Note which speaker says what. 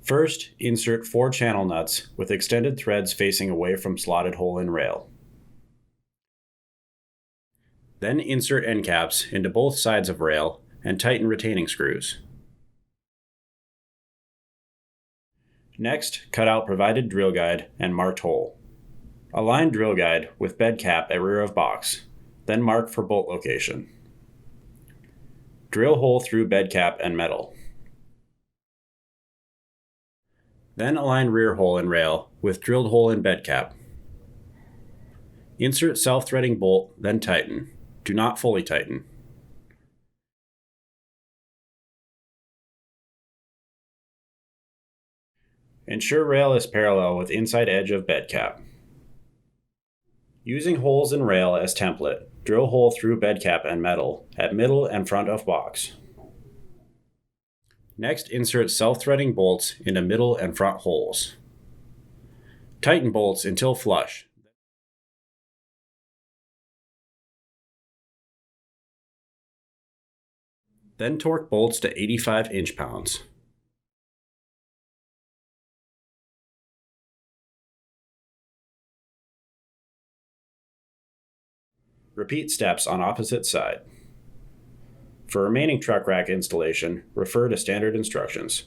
Speaker 1: First, insert 4 channel nuts with extended threads facing away from slotted hole in rail. Then insert end caps into both sides of rail and tighten retaining screws. Next, cut out provided drill guide and marked hole. Align drill guide with bed cap at rear of box, then mark for bolt location. Drill hole through bed cap and metal. Then align rear hole in rail with drilled hole in bed cap. Insert self-threading bolt, then tighten. Do not fully tighten. Ensure rail is parallel with inside edge of bed cap. Using holes in rail as template, drill hole through bed cap and metal at middle and front of box. Next, insert self-threading bolts into middle and front holes. Tighten bolts until flush. Then torque bolts to 85 inch-pounds. Repeat steps on opposite side. For remaining truck rack installation, refer to standard instructions.